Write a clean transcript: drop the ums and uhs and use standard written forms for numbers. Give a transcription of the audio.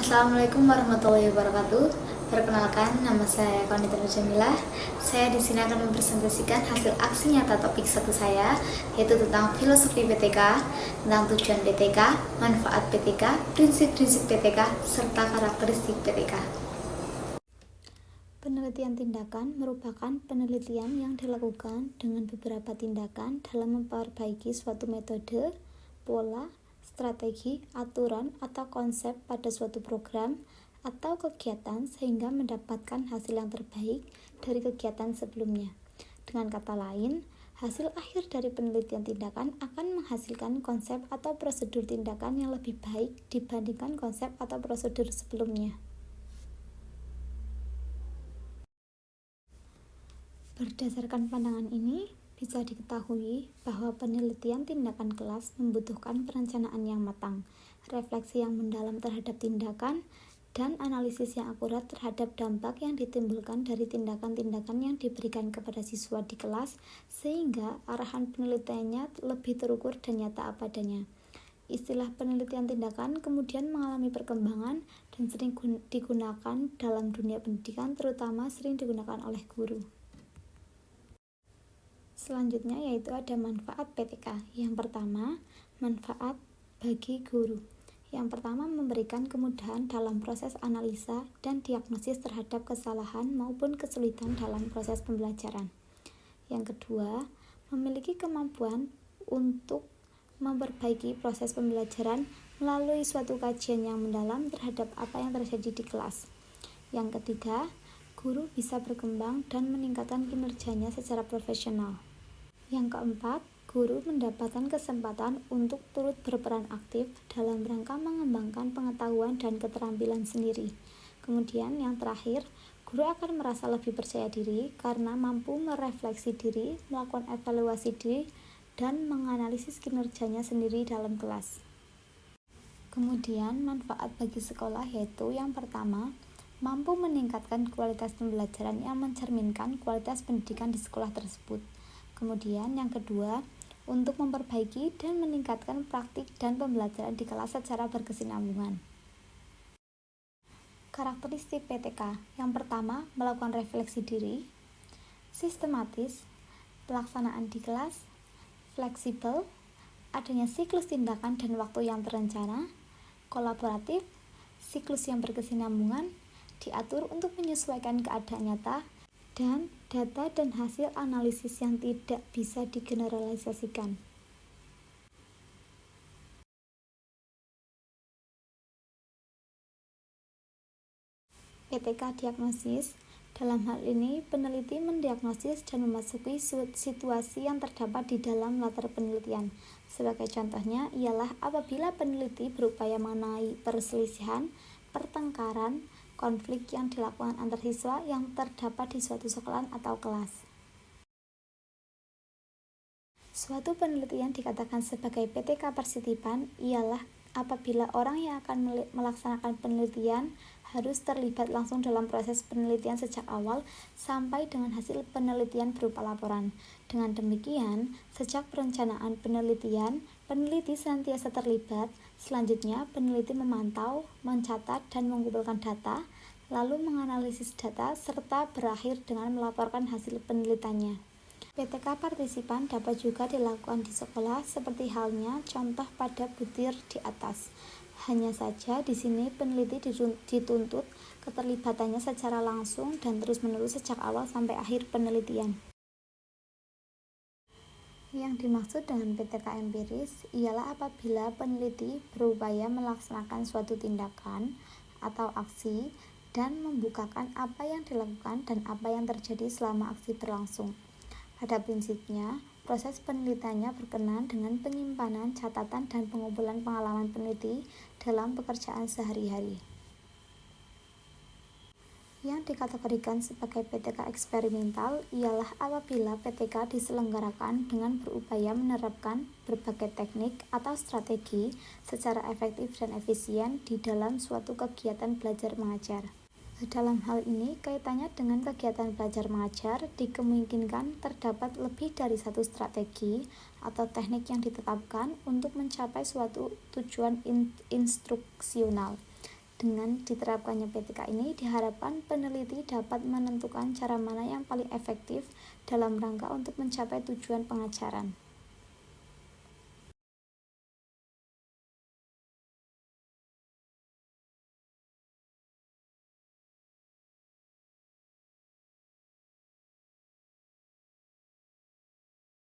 Assalamualaikum warahmatullahi wabarakatuh. Perkenalkan, nama saya Konita Nurjamilah. Saya di sini akan mempresentasikan hasil aksi nyata topik 1 saya, yaitu tentang filosofi PTK, tentang tujuan PTK, manfaat PTK, prinsip-prinsip PTK, serta karakteristik PTK. Penelitian tindakan merupakan penelitian yang dilakukan dengan beberapa tindakan dalam memperbaiki suatu metode, pola, strategi, aturan, atau konsep pada suatu program atau kegiatan sehingga mendapatkan hasil yang terbaik dari kegiatan sebelumnya. Dengan kata lain, hasil akhir dari penelitian tindakan akan menghasilkan konsep atau prosedur tindakan yang lebih baik dibandingkan konsep atau prosedur sebelumnya. Berdasarkan pandangan ini, bisa diketahui bahwa penelitian tindakan kelas membutuhkan perencanaan yang matang, refleksi yang mendalam terhadap tindakan, dan analisis yang akurat terhadap dampak yang ditimbulkan dari tindakan-tindakan yang diberikan kepada siswa di kelas, sehingga arahan penelitiannya lebih terukur dan nyata apa adanya. Istilah penelitian tindakan kemudian mengalami perkembangan dan sering digunakan dalam dunia pendidikan, terutama sering digunakan oleh guru. Selanjutnya yaitu ada manfaat PTK. Yang pertama, manfaat bagi guru. Yang pertama, memberikan kemudahan dalam proses analisa dan diagnosis terhadap kesalahan maupun kesulitan dalam proses pembelajaran. Yang kedua, memiliki kemampuan untuk memperbaiki proses pembelajaran melalui suatu kajian yang mendalam terhadap apa yang terjadi di kelas. Yang ketiga, guru bisa berkembang dan meningkatkan kinerjanya secara profesional. Yang keempat, guru mendapatkan kesempatan untuk turut berperan aktif dalam rangka mengembangkan pengetahuan dan keterampilan sendiri. Kemudian yang terakhir, guru akan merasa lebih percaya diri karena mampu merefleksi diri, melakukan evaluasi diri, dan menganalisis kinerjanya sendiri dalam kelas. Kemudian manfaat bagi sekolah yaitu yang pertama, mampu meningkatkan kualitas pembelajaran yang mencerminkan kualitas pendidikan di sekolah tersebut. Kemudian yang kedua, untuk memperbaiki dan meningkatkan praktik dan pembelajaran di kelas secara berkesinambungan. Karakteristik PTK. Yang pertama, melakukan refleksi diri, sistematis, pelaksanaan di kelas, fleksibel, adanya siklus tindakan dan waktu yang terencana, kolaboratif, siklus yang berkesinambungan, diatur untuk menyesuaikan keadaan nyata, dan data dan hasil analisis yang tidak bisa digeneralisasikan. PTK diagnosis. Dalam hal ini, peneliti mendiagnosis dan memasuki situasi yang terdapat di dalam latar penelitian. Sebagai contohnya ialah apabila peneliti berupaya mengenai perselisihan, pertengkaran, konflik yang dilakukan antar siswa yang terdapat di suatu sekolah atau kelas. Suatu penelitian dikatakan sebagai PTK persitipan ialah apabila orang yang akan melaksanakan penelitian harus terlibat langsung dalam proses penelitian sejak awal sampai dengan hasil penelitian berupa laporan. Dengan demikian, sejak perencanaan penelitian, peneliti senantiasa terlibat. Selanjutnya, peneliti memantau, mencatat, dan mengumpulkan data, lalu menganalisis data, serta berakhir dengan melaporkan hasil penelitiannya. PTK partisipan dapat juga dilakukan di sekolah seperti halnya contoh pada butir di atas. Hanya saja di sini peneliti dituntut keterlibatannya secara langsung dan terus-menerus sejak awal sampai akhir penelitian. Yang dimaksud dengan PTK empiris ialah apabila peneliti berupaya melaksanakan suatu tindakan atau aksi dan membukakan apa yang dilakukan dan apa yang terjadi selama aksi berlangsung. Pada prinsipnya, proses penelitiannya berkenaan dengan penyimpanan, catatan, dan pengumpulan pengalaman peneliti dalam pekerjaan sehari-hari. Yang dikategorikan sebagai PTK eksperimental ialah apabila PTK diselenggarakan dengan berupaya menerapkan berbagai teknik atau strategi secara efektif dan efisien di dalam suatu kegiatan belajar mengajar. Dalam hal ini, kaitannya dengan kegiatan belajar mengajar dikemungkinkan terdapat lebih dari satu strategi atau teknik yang ditetapkan untuk mencapai suatu tujuan instruksional. Dengan diterapkannya PTK ini, diharapkan peneliti dapat menentukan cara mana yang paling efektif dalam rangka untuk mencapai tujuan pengajaran.